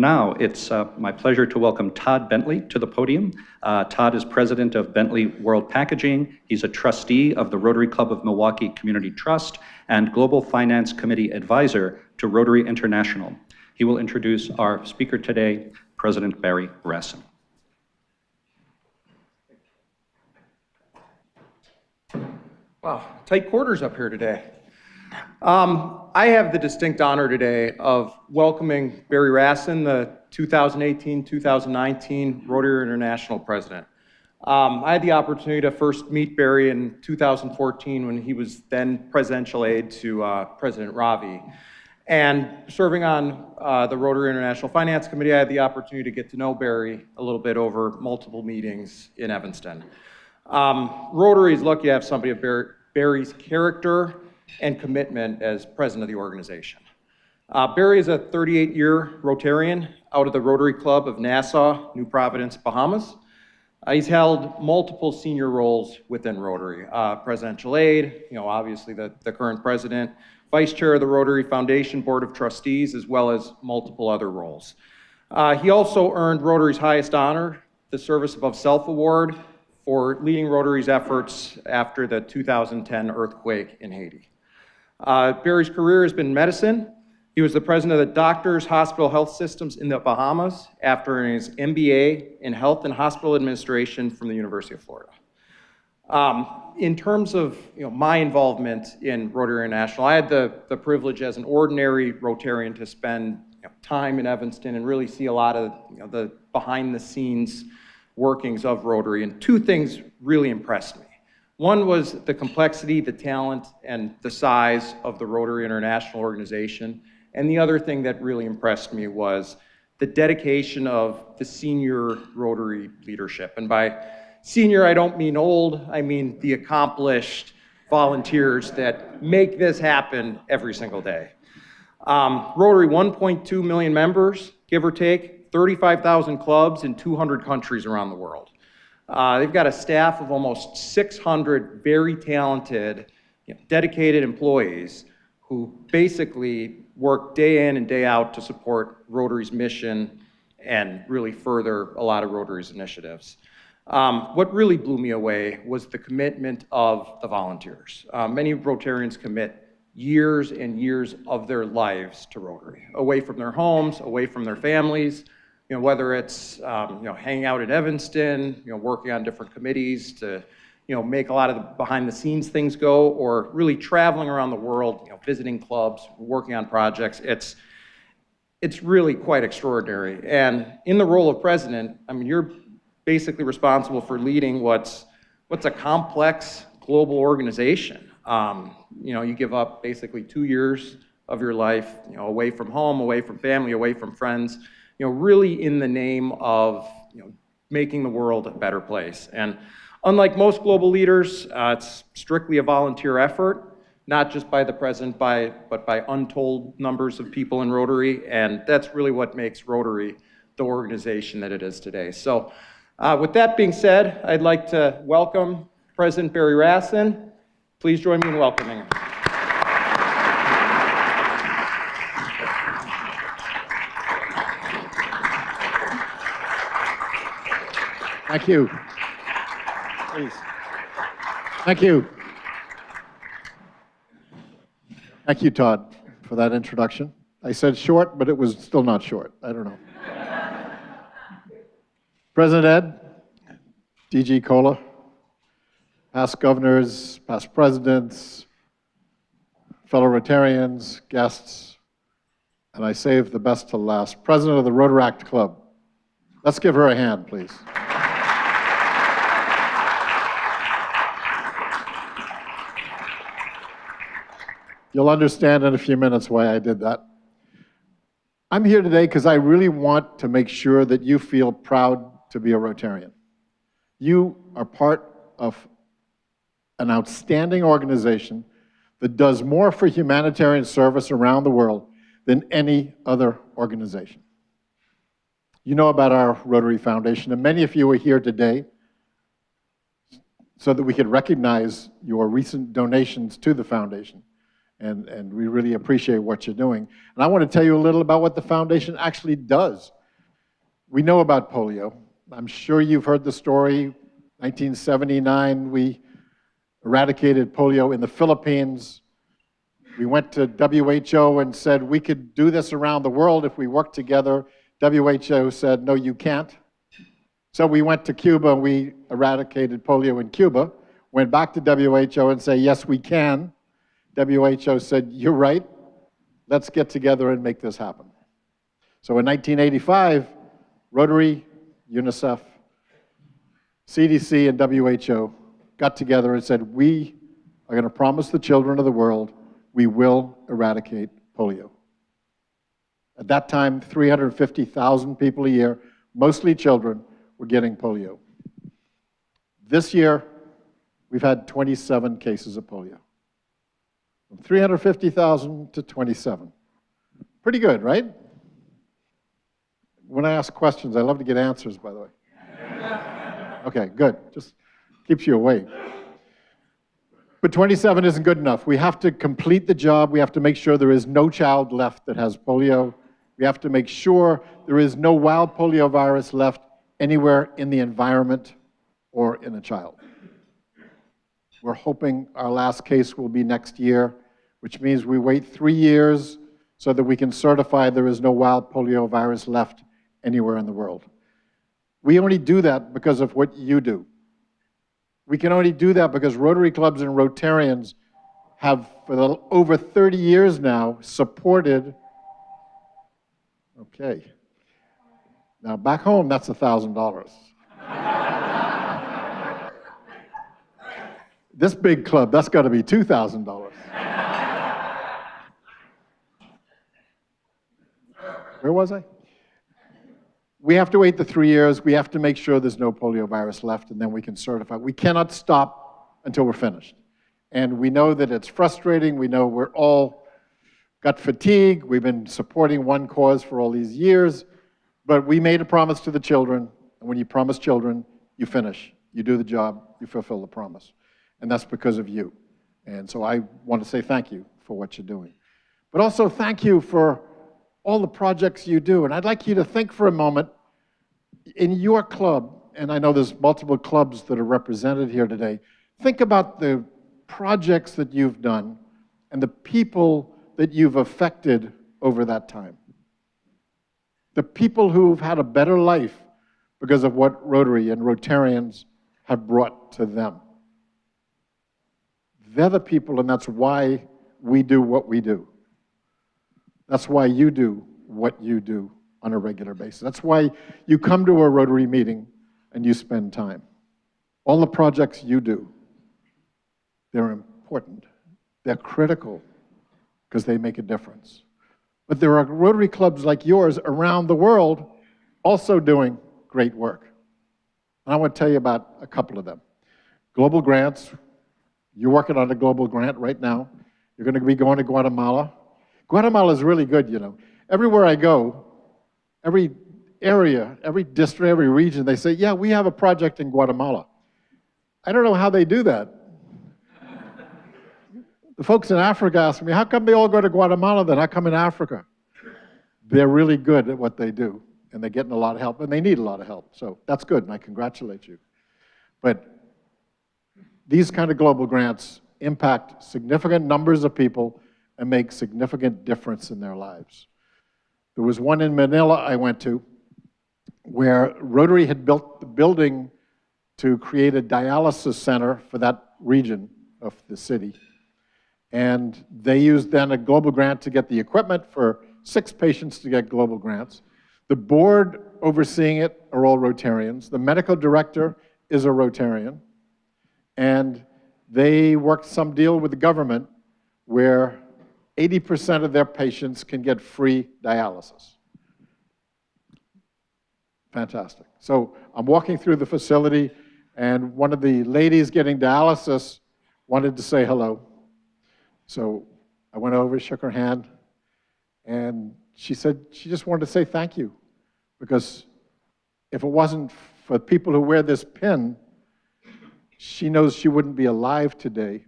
now it's my pleasure to welcome Todd Bentley to the podium. Todd is president of Bentley World Packaging. He's a trustee of the Rotary Club of Milwaukee Community Trust and Global Finance Committee advisor to Rotary International. He will introduce our speaker today, President Barry Rassin. Wow, tight quarters up here today. I have the distinct honor today of welcoming Barry Rassin, the 2018-2019 Rotary International President. I had the opportunity to first meet Barry in 2014 when he was then presidential aide to President Ravi. And serving on the Rotary International Finance Committee, I had the opportunity to get to know Barry a little bit over multiple meetings in Evanston. Rotary is lucky to have somebody of Barry's character and commitment as president of the organization. Barry is a 38-year Rotarian out of the Rotary Club of Nassau, New Providence, Bahamas. He's held multiple senior roles within Rotary. Presidential aide, obviously the current president, vice chair of the Rotary Foundation Board of Trustees, as well as multiple other roles. He also earned Rotary's highest honor, the Service Above Self Award, for leading Rotary's efforts after the 2010 earthquake in Haiti. Barry's career has been in medicine. He was the president of the Doctors Hospital Health Systems in the Bahamas after earning his MBA in Health and Hospital Administration from the University of Florida. In terms of my involvement in Rotary International, I had the privilege as an ordinary Rotarian to spend time in Evanston and really see a lot of the behind-the-scenes workings of Rotary, and two things really impressed me. One was the complexity, the talent, and the size of the Rotary International organization, and the other thing that really impressed me was the dedication of the senior Rotary leadership. And by senior, I don't mean old, I mean the accomplished volunteers that make this happen every single day. Rotary, 1.2 million members, give or take, 35,000 clubs in 200 countries around the world. They've got a staff of almost 600 very talented, dedicated employees who basically work day in and day out to support Rotary's mission and really further a lot of Rotary's initiatives. What really blew me away was the commitment of the volunteers. Many Rotarians commit years and years of their lives to Rotary, away from their homes, away from their families, whether it's hanging out in Evanston, working on different committees to make a lot of the behind-the-scenes things go, or really traveling around the world, visiting clubs, working on projects. It's really quite extraordinary. And in the role of president, you're basically responsible for leading what's a complex global organization. You give up basically 2 years of your life, away from home, away from family, away from friends, really in the name of making the world a better place. And unlike most global leaders, it's strictly a volunteer effort, not just by the president, but by untold numbers of people in Rotary, and that's really what makes Rotary the organization that it is today. So with that being said, I'd like to welcome President Barry Rassin. Please join me in welcoming him. Thank you. Please. Thank you. Thank you, Todd, for that introduction. I said short, but it was still not short. I don't know. President Ed, DG Kohler, past governors, past presidents, fellow Rotarians, guests, and I saved the best to last, President of the Rotaract Club. Let's give her a hand, please. You'll understand in a few minutes why I did that. I'm here today because I really want to make sure that you feel proud to be a Rotarian. You are part of an outstanding organization that does more for humanitarian service around the world than any other organization. You know about our Rotary Foundation, and many of you are here today so that we could recognize your recent donations to the foundation and we really appreciate what you're doing. And I want to tell you a little about what the foundation actually does. We know about polio. I'm sure you've heard the story. 1979, we eradicated polio in the Philippines. We went to WHO and said we could do this around the world if we worked together. WHO said, no, you can't. So we went to Cuba and we eradicated polio in Cuba. Went back to WHO and said, yes, we can. WHO said, you're right. Let's get together and make this happen. So in 1985, Rotary, UNICEF, CDC, and WHO got together and said, we are going to promise the children of the world we will eradicate polio. At that time, 350,000 people a year, mostly children, were getting polio. This year, we've had 27 cases of polio. From 350,000 to 27. Pretty good, right? When I ask questions, I love to get answers, by the way. Okay, good. Just keeps you awake. But 27 isn't good enough. We have to complete the job. We have to make sure there is no child left that has polio. We have to make sure there is no wild polio virus left anywhere in the environment or in a child. We're hoping our last case will be next year, which means we wait 3 years so that we can certify there is no wild polio virus left anywhere in the world. We only do that because of what you do. We can only do that because Rotary clubs and Rotarians have, for over 30 years now, supported. Okay. Now, back home, that's $1,000. This big club, that's got to be $2,000. Where was I? We have to wait the 3 years. We have to make sure there's no polio virus left, and then we can certify. We cannot stop until we're finished. And we know that it's frustrating. We know we're all got fatigue. We've been supporting one cause for all these years. But we made a promise to the children, and when you promise children, you finish. You do the job. You fulfill the promise. And that's because of you. And so I want to say thank you for what you're doing. But also thank you for all the projects you do. And I'd like you to think for a moment, in your club, and I know there's multiple clubs that are represented here today, think about the projects that you've done and the people that you've affected over that time. The people who've had a better life because of what Rotary and Rotarians have brought to them. They're the people, and that's why we do what we do. That's why you do what you do on a regular basis. That's why you come to a Rotary meeting and you spend time. All the projects you do, they're important. They're critical because they make a difference. But there are Rotary clubs like yours around the world also doing great work. And I want to tell you about a couple of them. Global grants. You're working on a global grant right now. You're going to be going to Guatemala. Guatemala is really good, you know. Everywhere I go, every area, every district, every region, they say, yeah, we have a project in Guatemala. I don't know how they do that. The folks in Africa ask me, how come they all go to Guatemala then? How come in Africa? They're really good at what they do, and they're getting a lot of help, and they need a lot of help. So that's good, and I congratulate you. But these kind of global grants impact significant numbers of people and make significant difference in their lives. There was one in Manila I went to where Rotary had built the building to create a dialysis center for that region of the city. And they used then a global grant to get the equipment for 6 patients to get global grants. The board overseeing it are all Rotarians. The medical director is a Rotarian. And they worked some deal with the government where 80% of their patients can get free dialysis. Fantastic. So I'm walking through the facility, and one of the ladies getting dialysis wanted to say hello. So I went over, shook her hand, and she said she just wanted to say thank you, because if it wasn't for people who wear this pin, she knows she wouldn't be alive today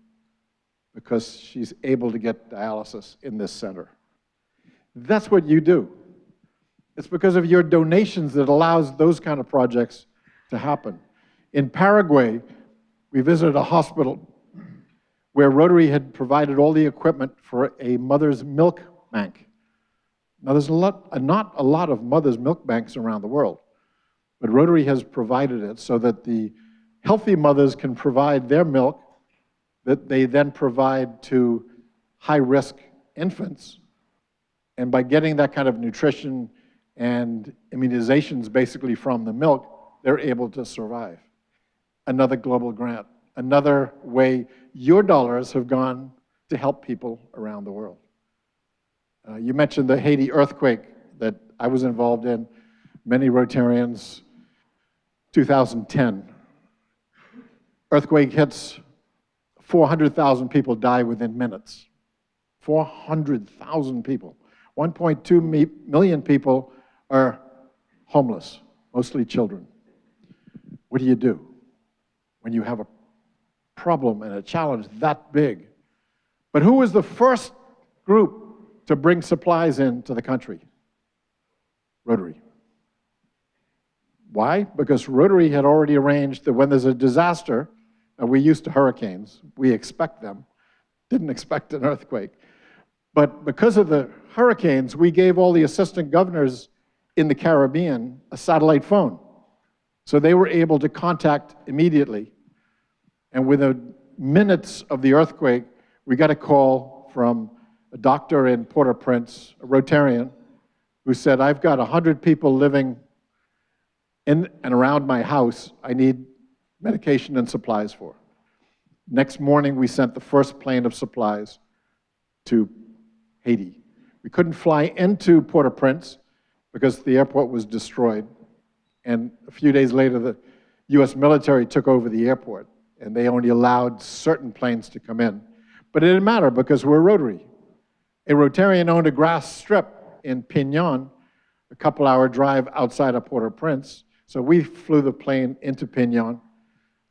because she's able to get dialysis in this center. That's what you do. It's because of your donations that allows those kind of projects to happen. In Paraguay, we visited a hospital where Rotary had provided all the equipment for a mother's milk bank. Now, there's not a lot of mother's milk banks around the world, but Rotary has provided it so that the healthy mothers can provide their milk that they then provide to high-risk infants. And by getting that kind of nutrition and immunizations basically from the milk, they're able to survive. Another global grant, another way your dollars have gone to help people around the world. You mentioned the Haiti earthquake that I was involved in, many Rotarians, 2010. Earthquake hits, 400,000 people die within minutes. 400,000 people. 1.2 million people are homeless, mostly children. What do you do when you have a problem and a challenge that big? But who was the first group to bring supplies into the country? Rotary. Why? Because Rotary had already arranged that when there's a disaster, and we're used to hurricanes, we expect them, didn't expect an earthquake. But because of the hurricanes, we gave all the assistant governors in the Caribbean a satellite phone. So they were able to contact immediately. And within minutes of the earthquake, we got a call from a doctor in Port-au-Prince, a Rotarian, who said, I've got 100 people living in and around my house I need medication and supplies for. Next morning, we sent the first plane of supplies to Haiti. We couldn't fly into Port-au-Prince because the airport was destroyed. And a few days later, the US military took over the airport, and they only allowed certain planes to come in. But it didn't matter because we're Rotary. A Rotarian owned a grass strip in Pignon, a couple-hour drive outside of Port-au-Prince. So we flew the plane into Pignon,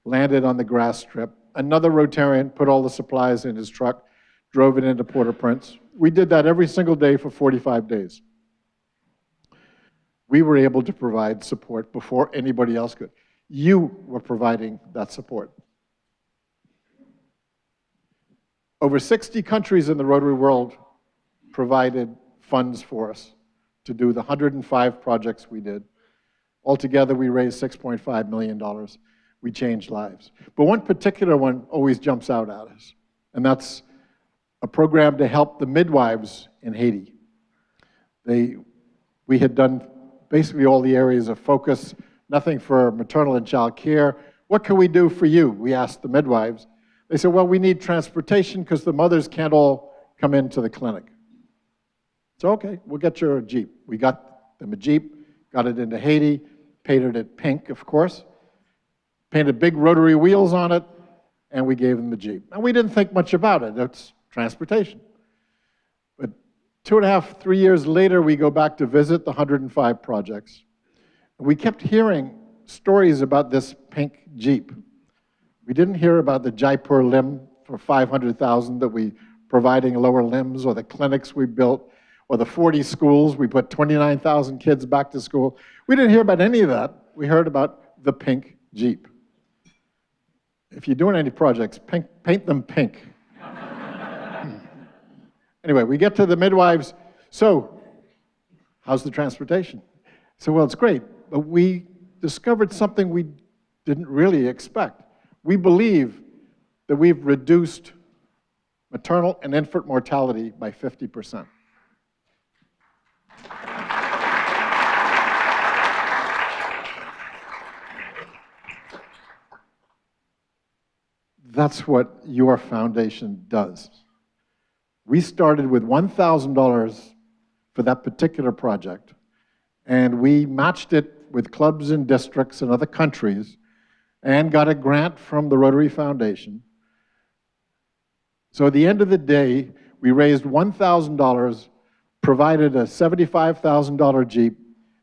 landed on the grass strip. Another Rotarian put all the supplies in his truck, drove it into Port-au-Prince. We did that every single day for 45 days. We were able to provide support before anybody else could. You were providing that support. Over 60 countries in the Rotary world provided funds for us to do the 105 projects we did. Altogether, we raised $6.5 million. We changed lives. But one particular one always jumps out at us, and that's a program to help the midwives in Haiti. We had done basically all the areas of focus, nothing for maternal and child care. What can we do for you? We asked the midwives. They said, well, we need transportation because the mothers can't all come into the clinic. So, okay, we'll get you a Jeep. We got them a Jeep, got it into Haiti, painted it pink, of course, painted big rotary wheels on it, and we gave them the Jeep. And we didn't think much about it. It's transportation. But 2.5, 3 years later, we go back to visit the 105 projects. And we kept hearing stories about this pink Jeep. We didn't hear about the Jaipur limb for $500,000 that we providing lower limbs, or the clinics we built, or the 40 schools. We put 29,000 kids back to school. We didn't hear about any of that. We heard about the pink Jeep. If you're doing any projects, paint them pink. Anyway, we get to the midwives. So, how's the transportation? So, well, it's great, but we discovered something we didn't really expect. We believe that we've reduced maternal and infant mortality by 50%. That's what your foundation does. We started with $1,000 for that particular project, and we matched it with clubs and districts in other countries and got a grant from the Rotary Foundation. So at the end of the day, we raised $1,000, provided a $75,000 Jeep,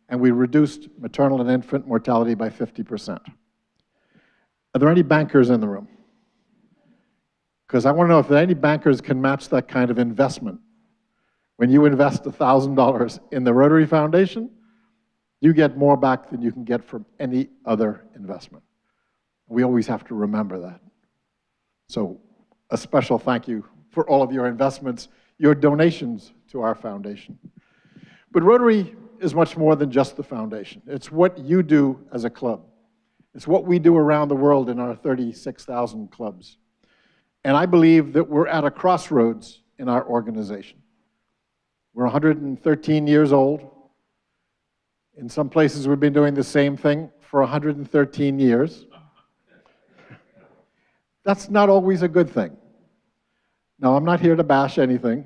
and we reduced maternal and infant mortality by 50%. Are there any bankers in the room? because I want to know if any bankers can match that kind of investment. When you invest $1,000 in the Rotary Foundation, you get more back than you can get from any other investment. We always have to remember that. So a special thank you for all of your investments, your donations to our foundation. But Rotary is much more than just the foundation. It's what you do as a club. It's what we do around the world in our 36,000 clubs. And I believe that we're at a crossroads in our organization. We're 113 years old. In some places, we've been doing the same thing for 113 years. That's not always a good thing. Now, I'm not here to bash anything.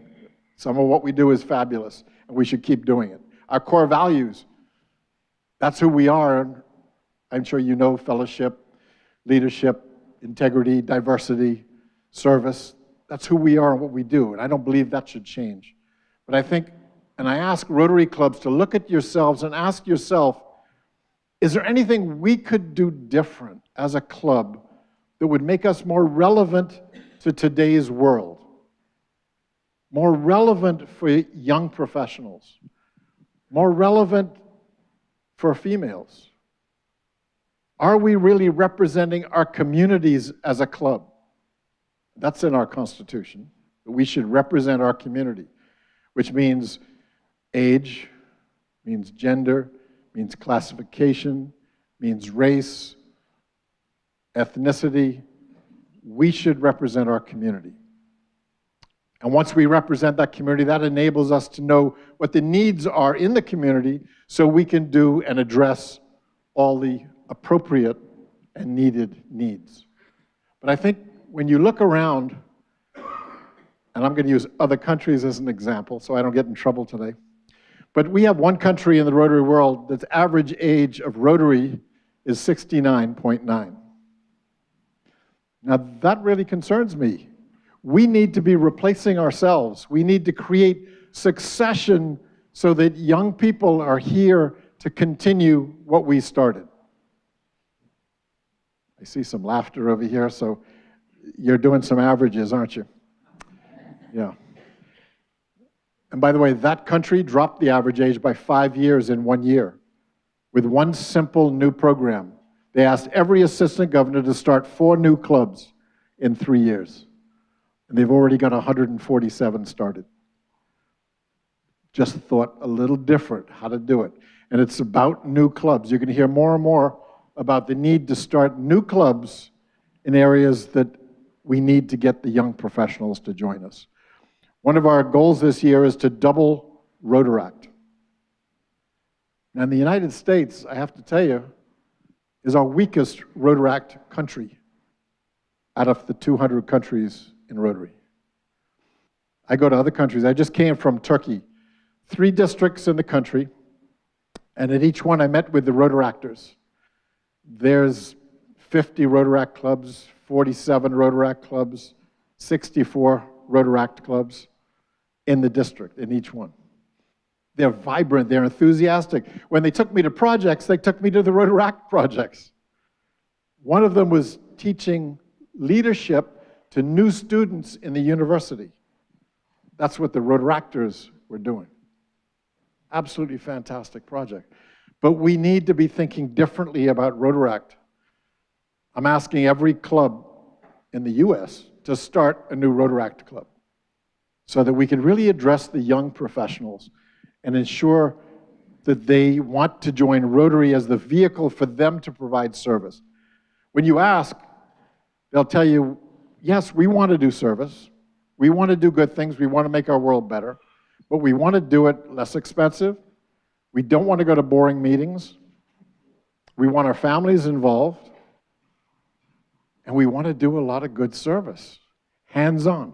Some of what we do is fabulous, and we should keep doing it. Our core values, that's who we are. I'm sure you know fellowship, leadership, integrity, diversity, service. That's who we are and what we do, and I don't believe that should change. But I think, and I ask Rotary clubs to look at yourselves and ask yourself, is there anything we could do different as a club that would make us more relevant to today's world? More relevant for young professionals, more relevant for females? Are we really representing our communities as a club? That's in our Constitution. We should represent our community, which means age, means gender, means classification, means race, ethnicity. We should represent our community. And once we represent that community, that enables us to know what the needs are in the community so we can do and address all the appropriate and needed needs. But I think when you look around, and I'm going to use other countries as an example so I don't get in trouble today, but we have one country in the Rotary world that's average age of Rotary is 69.9. Now that really concerns me. We need to be replacing ourselves. We need to create succession so that young people are here to continue what we started. I see some laughter over here, so you're doing some averages, aren't you? Yeah. And by the way, that country dropped the average age by 5 years in 1 year with one simple new program. They asked every assistant governor to start 4 new clubs in 3 years. And they've already got 147 started. Just thought a little different how to do it. And it's about new clubs. You're going to hear more and more about the need to start new clubs in areas that we need to get the young professionals to join us. One of our goals this year is to double Rotaract. Now, in the United States, I have to tell you, is our weakest Rotaract country out of the 200 countries in Rotary. I go to other countries. I just came from Turkey. 3 districts in the country, and at each one I met with the Rotaractors. There's 50 Rotaract clubs, 47 Rotaract clubs, 64 Rotaract clubs in the district, in each one. They're vibrant, they're enthusiastic. When they took me to projects, they took me to the Rotaract projects. One of them was teaching leadership to new students in the university. That's what the Rotaractors were doing. Absolutely fantastic project. But we need to be thinking differently about Rotaract. I'm asking every club in the US to start a new Rotaract club so that we can really address the young professionals and ensure that they want to join Rotary as the vehicle for them to provide service. When you ask, they'll tell you, yes, we want to do service. We want to do good things. We want to make our world better. But we want to do it less expensive. We don't want to go to boring meetings. We want our families involved. And we want to do a lot of good service, hands-on.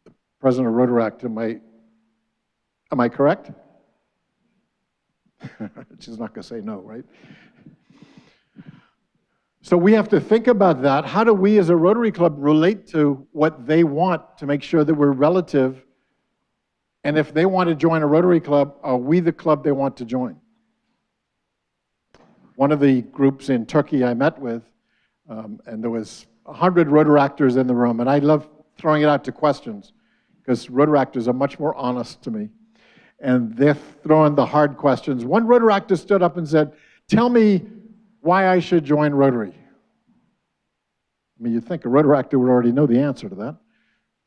The president of Rotaract, am I correct? She's not going to say no, right? So we have to think about that. How do we as a Rotary Club relate to what they want to make sure that we're relative? And if they want to join a Rotary Club, are we the club they want to join? One of the groups in Turkey I met with, and there was 100 Rotaractors in the room, and I love throwing it out to questions because Rotaractors are much more honest to me. And they're throwing the hard questions. One Rotaractor stood up and said, "Tell me why I should join Rotary." I mean, you'd think a Rotaractor would already know the answer to that.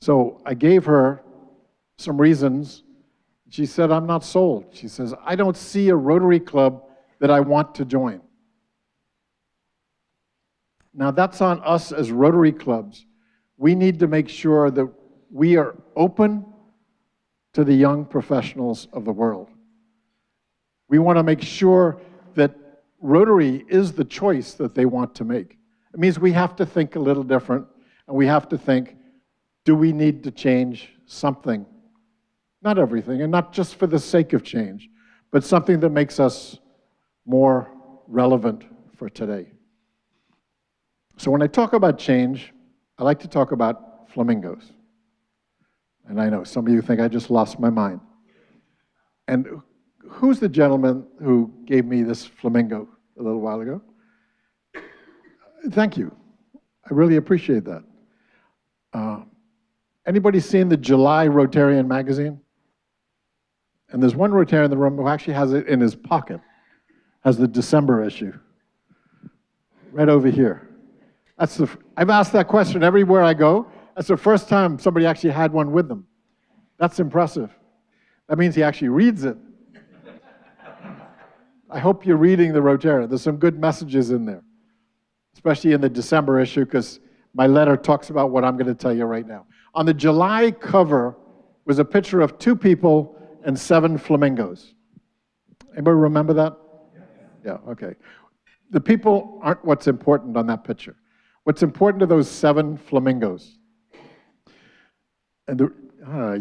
So I gave her some reasons. She said, "I'm not sold." She says, "I don't see a Rotary club that I want to join." Now, that's on us as Rotary clubs. We need to make sure that we are open to the young professionals of the world. We want to make sure that Rotary is the choice that they want to make. It means we have to think a little different, and we have to think, do we need to change something? Not everything, and not just for the sake of change, but something that makes us more relevant for today. So when I talk about change, I like to talk about flamingos. And I know some of you think I just lost my mind. And who's the gentleman who gave me this flamingo a little while ago? Thank you. I really appreciate that. Anybody seen the July Rotarian magazine? And there's one Rotarian in the room who actually has it in his pocket, has the December issue, right over here. I've asked that question everywhere I go. That's the first time somebody actually had one with them. That's impressive. That means he actually reads it. I hope you're reading the Rotarian. There's some good messages in there, especially in the December issue, because my letter talks about what I'm going to tell you right now. On the July cover was a picture of 2 people and 7 flamingos. Anybody remember that? Yeah, okay. The people aren't what's important on that picture. What's important to those 7 flamingos? And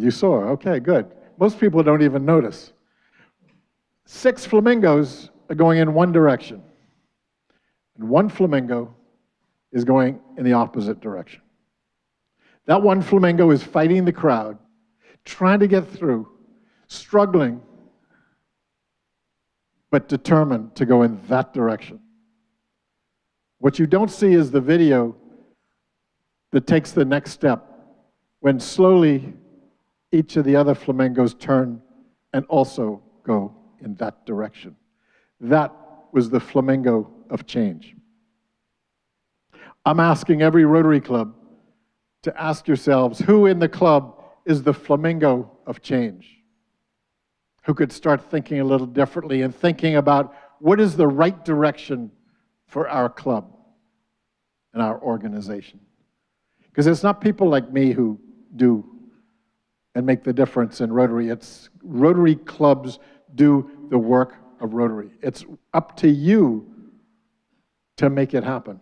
you saw, okay, good. Most people don't even notice. 6 flamingos are going in one direction, and 1 flamingo is going in the opposite direction. That 1 flamingo is fighting the crowd, trying to get through, struggling, but determined to go in that direction. What you don't see is the video that takes the next step, when slowly each of the other flamingos turn and also go in that direction. That was the flamingo of change. I'm asking every Rotary Club to ask yourselves, who in the club is the flamingo of change? Who could start thinking a little differently and thinking about what is the right direction for our club and our organization? Because it's not people like me who do and make the difference in Rotary. It's Rotary clubs do the work of Rotary. It's up to you to make it happen.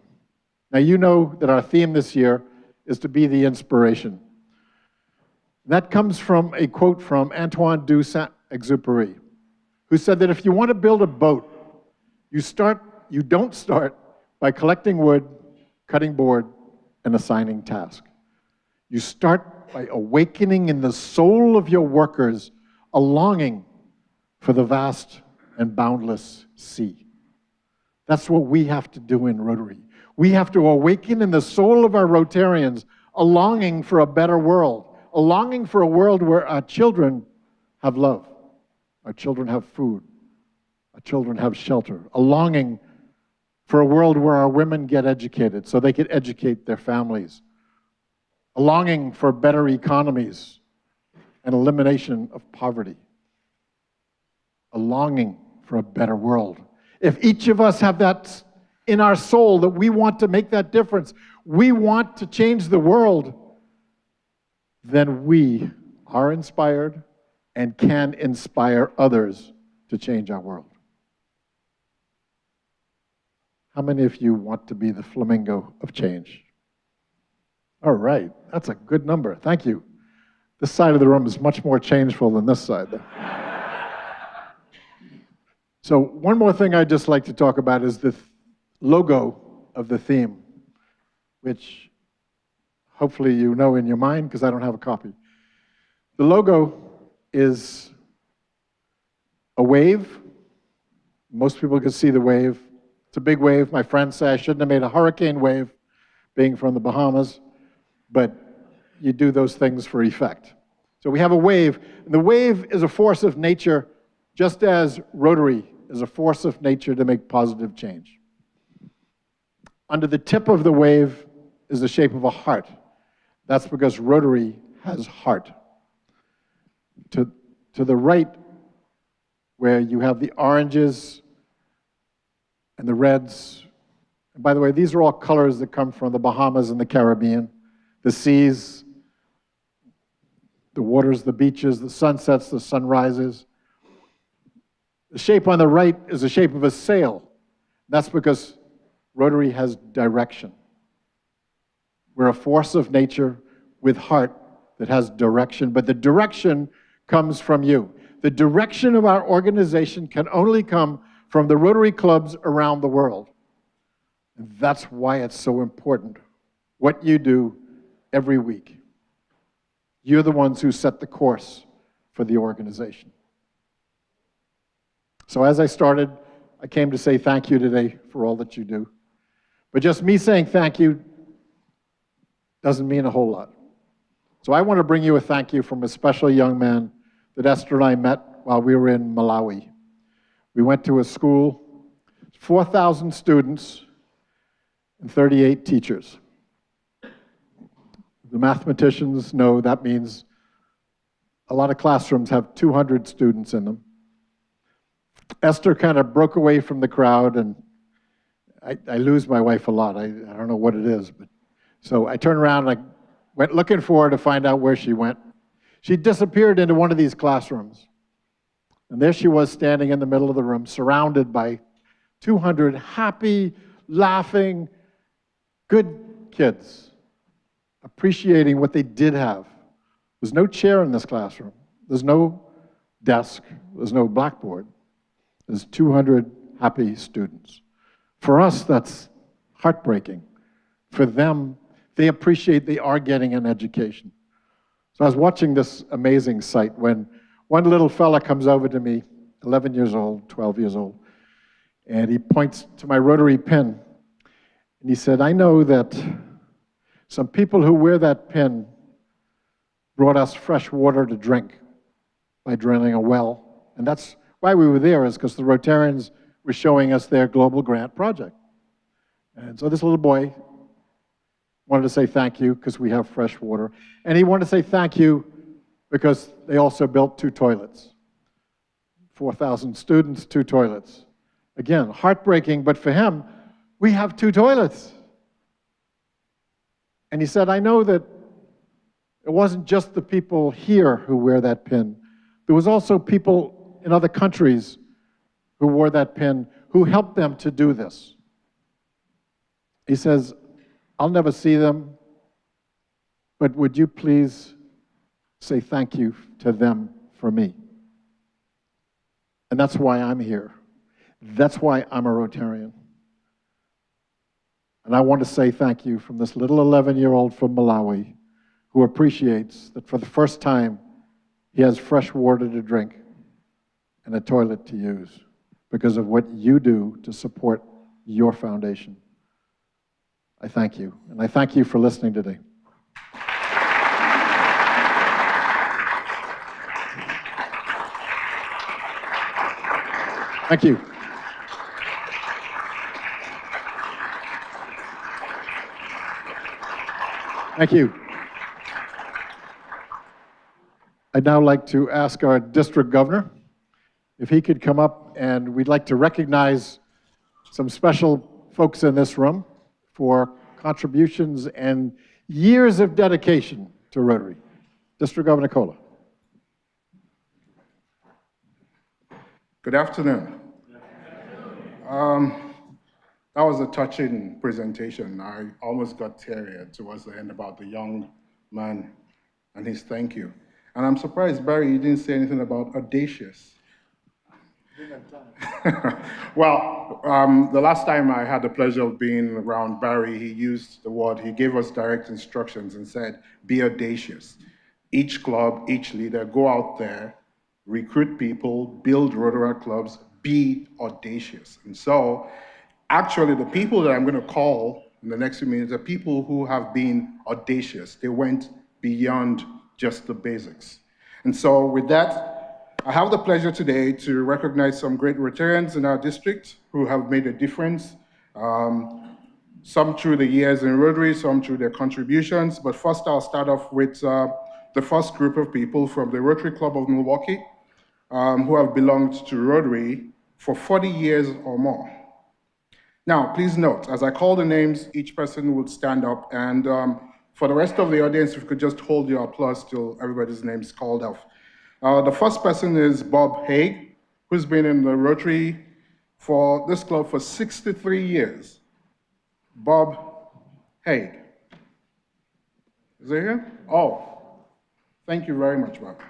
Now, you know that our theme this year is to be the inspiration. That comes from a quote from Antoine de Saint-Exupéry, who said that if you want to build a boat, you don't start by collecting wood, cutting board, and assigning tasks. You start by awakening in the soul of your workers a longing for the vast and boundless sea. That's what we have to do in Rotary. We have to awaken in the soul of our Rotarians a longing for a better world, a longing for a world where our children have love, our children have food, our children have shelter, a longing for a world where our women get educated so they can educate their families, a longing for better economies and elimination of poverty, a longing for a better world. If each of us have that in our soul, that we want to make that difference, we want to change the world, then we are inspired and can inspire others to change our world. How many of you want to be the flamingo of change? All right, that's a good number. Thank you. This side of the room is much more changeful than this side. So one more thing I'd just like to talk about is the logo of the theme, which hopefully you know in your mind because I don't have a copy. The logo is a wave. Most people can see the wave. It's a big wave. My friends say I shouldn't have made a hurricane wave, being from the Bahamas, but you do those things for effect. So we have a wave, and the wave is a force of nature, just as Rotary is a force of nature to make positive change. Under the tip of the wave is the shape of a heart. That's because Rotary has heart. To the right, where you have the oranges and the reds, and by the way, these are all colors that come from the Bahamas and the Caribbean, the seas, the waters, the beaches, the sunsets, the sunrises. The shape on the right is the shape of a sail. That's because Rotary has direction. We're a force of nature with heart that has direction, but the direction comes from you. The direction of our organization can only come from the Rotary clubs around the world. And that's why it's so important what you do every week. You're the ones who set the course for the organization. So as I started, I came to say thank you today for all that you do. But just me saying thank you doesn't mean a whole lot. So I want to bring you a thank you from a special young man that Esther and I met while we were in Malawi. We went to a school, 4,000 students and 38 teachers. The mathematicians know that means a lot of classrooms have 200 students in them. Esther kind of broke away from the crowd, and I lose my wife a lot. I don't know what it is. But so I turned around and I went looking for her to find out where she went. She disappeared into one of these classrooms. And there she was standing in the middle of the room, surrounded by 200 happy, laughing, good kids, appreciating what they did have. There's no chair in this classroom. There's no desk. There's no blackboard. There's 200 happy students. For us, that's heartbreaking. For them, they appreciate they are getting an education. So I was watching this amazing sight when one little fella comes over to me, 11 years old, 12 years old, and he points to my Rotary pin, and he said, "I know that some people who wear that pin brought us fresh water to drink by drilling a well." And that's why we were there, is because the Rotarians were showing us their global grant project. And so this little boy wanted to say thank you because we have fresh water. And he wanted to say thank you because they also built 2 toilets. 4,000 students, 2 toilets. Again, heartbreaking, but for him, we have 2 toilets. And he said, "I know that it wasn't just the people here who wear that pin. There was also people in other countries who wore that pin who helped them to do this." He says, "I'll never see them, but would you please say thank you to them for me?" And that's why I'm here. That's why I'm a Rotarian. And I want to say thank you from this little 11-year-old from Malawi who appreciates that for the first time he has fresh water to drink and a toilet to use because of what you do to support your foundation. I thank you, and I thank you for listening today. Thank you. Thank you. I'd now like to ask our district governor if he could come up, and we'd like to recognize some special folks in this room for contributions and years of dedication to Rotary. District Governor Kola. Good afternoon. That was a touching presentation. I almost got teary towards the end about the young man and his thank you. And I'm surprised, Barry, you didn't say anything about audacious. Well, the last time I had the pleasure of being around Barry, he used the word, he gave us direct instructions and said, be audacious. Each club, each leader, go out there, recruit people, build Rotary clubs, be audacious. And so, actually, the people that I'm going to call in the next few minutes are people who have been audacious. They went beyond just the basics. And so with that, I have the pleasure today to recognize some great Rotarians in our district who have made a difference, some through the years in Rotary, some through their contributions. But first, I'll start off with the first group of people from the Rotary Club of Milwaukee who have belonged to Rotary for 40 years or more. Now, please note, as I call the names, each person will stand up, and for the rest of the audience, if you could just hold your applause till everybody's name is called off. The first person is Bob Haig, who's been in the Rotary for this club for 63 years. Bob Haig. Is he here? Oh, thank you very much, Bob.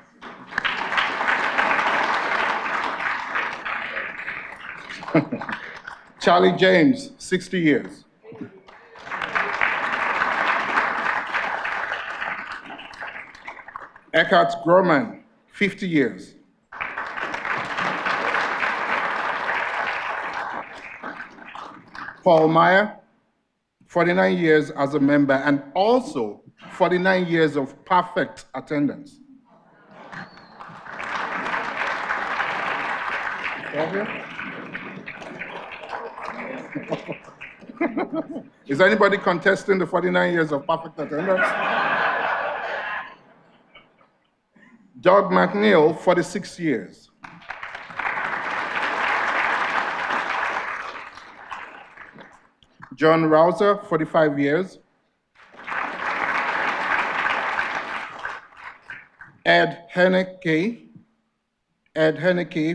Charlie James, 60 years. Eckhart Groman, 50 years. Paul Meyer, 49 years as a member, and also 49 years of perfect attendance. Is anybody contesting the 49 years of perfect attendance? Doug McNeil, 46 years. John Rouser, 45 years. Ed Henneke,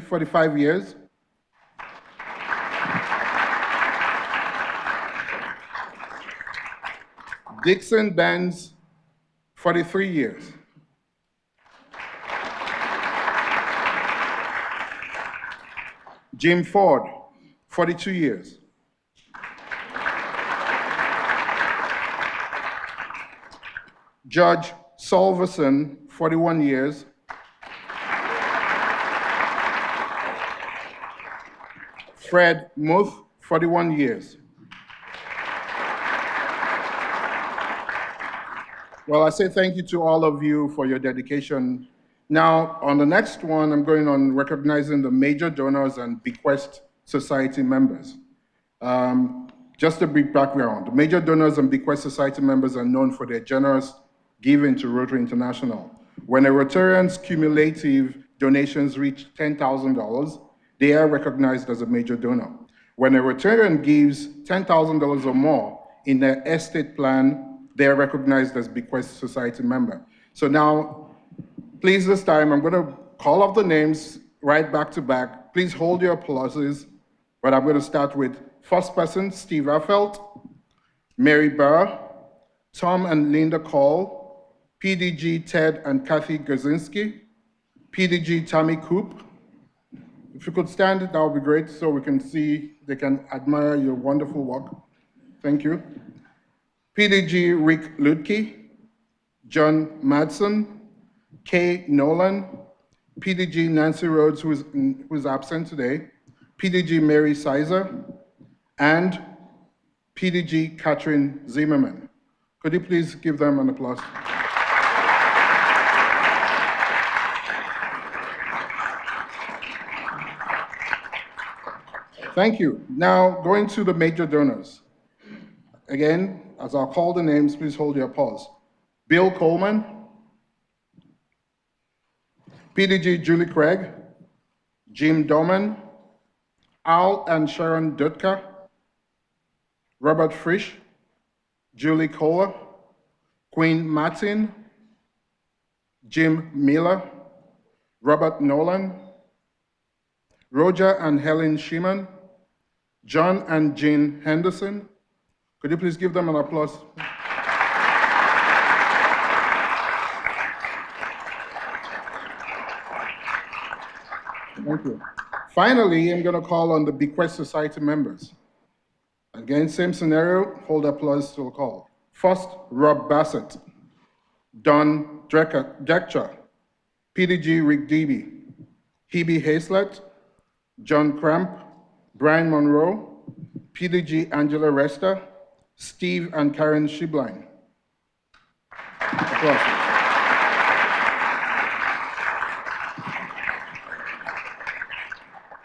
45 years. Dixon Benz, 43 years. Jim Ford, 42 years. Judge Solverson, 41 years. Fred Muth, 41 years. Well, I say thank you to all of you for your dedication. Now, on the next one, I'm going on recognizing the major donors and bequest society members. Just a brief background. The major donors and bequest society members are known for their generous giving to Rotary International. When a Rotarian's cumulative donations reach $10,000, they are recognized as a major donor. When a Rotarian gives $10,000 or more in their estate plan, they are recognized as bequest society member. So now, please this time, I'm gonna call off the names right back to back. Please hold your applauses, but I'm gonna start with first person, Steve Affelt, Mary Burr, Tom and Linda Call, PDG Ted and Kathy Gerzinski, PDG Tammy Coop. If you could stand, that would be great so we can see, they can admire your wonderful work. Thank you. PDG Rick Lutke, John Madsen, Kay Nolan, PDG Nancy Rhodes, who's absent today, PDG Mary Sizer, and PDG Catherine Zimmerman. Could you please give them an applause? Thank you. Now, going to the major donors. Again, as I'll call the names, please hold your applause. Bill Coleman, PDG Julie Craig, Jim Dorman, Al and Sharon Dutka, Robert Frisch, Julie Kohler, Queen Martin, Jim Miller, Robert Nolan, Roger and Helen Schiman, John and Jean Henderson. Could you please give them an applause? Thank you. Finally, I'm going to call on the Bequest Society members. Again, same scenario, hold applause till call. First, Rob Bassett, Don Decker, PDG Rick Deeby, Hebe Hazlett, John Cramp, Brian Monroe, PDG Angela Resta, Steve and Karen Shibline. Applause.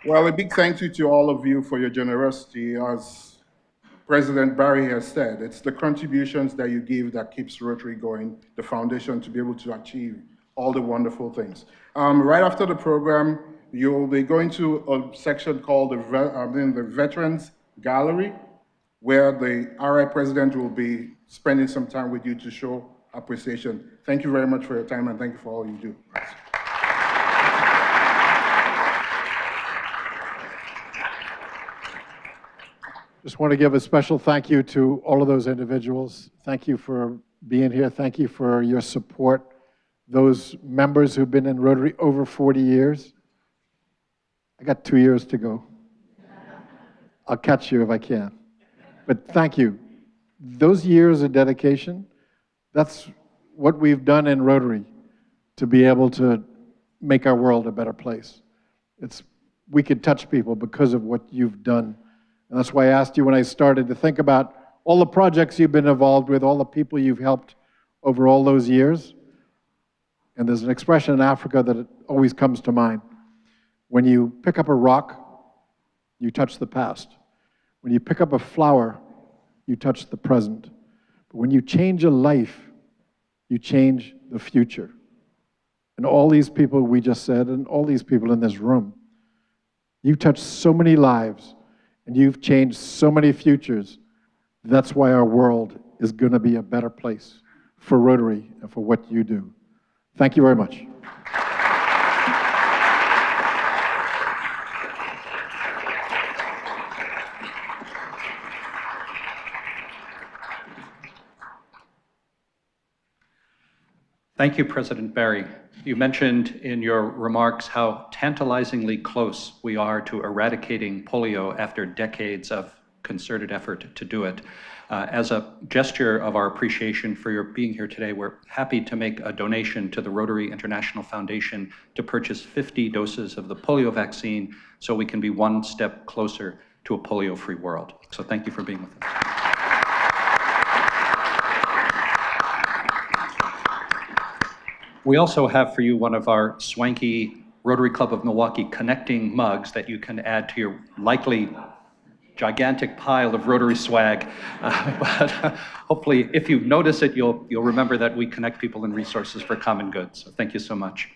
Well, a big thank you to all of you for your generosity. As President Barry has said, it's the contributions that you give that keeps Rotary going, the foundation to be able to achieve all the wonderful things. Right after the program, you'll be going to a section called the Veterans Gallery, where the RI President will be spending some time with you to show appreciation. Thank you very much for your time, and thank you for all you do. Just want to give a special thank you to all of those individuals. Thank you for being here. Thank you for your support. Those members who've been in Rotary over 40 years. I got 2 years to go. I'll catch you if I can. But thank you. Those years of dedication, that's what we've done in Rotary to be able to make our world a better place. We could touch people because of what you've done. And that's why I asked you when I started to think about all the projects you've been involved with, all the people you've helped over all those years. And there's an expression in Africa that always comes to mind. When you pick up a rock, you touch the past. When you pick up a flower, you touch the present. But when you change a life, you change the future. And all these people we just said, and all these people in this room, you touched so many lives, and you've changed so many futures. That's why our world is going to be a better place for Rotary and for what you do. Thank you very much. Thank you, President Barry. You mentioned in your remarks how tantalizingly close we are to eradicating polio after decades of concerted effort to do it. As a gesture of our appreciation for your being here today, we're happy to make a donation to the Rotary International Foundation to purchase 50 doses of the polio vaccine so we can be one step closer to a polio-free world. So thank you for being with us. We also have for you one of our swanky Rotary Club of Milwaukee connecting mugs that you can add to your likely gigantic pile of Rotary swag. But hopefully, if you notice it, you'll remember that we connect people and resources for common good. So thank you so much.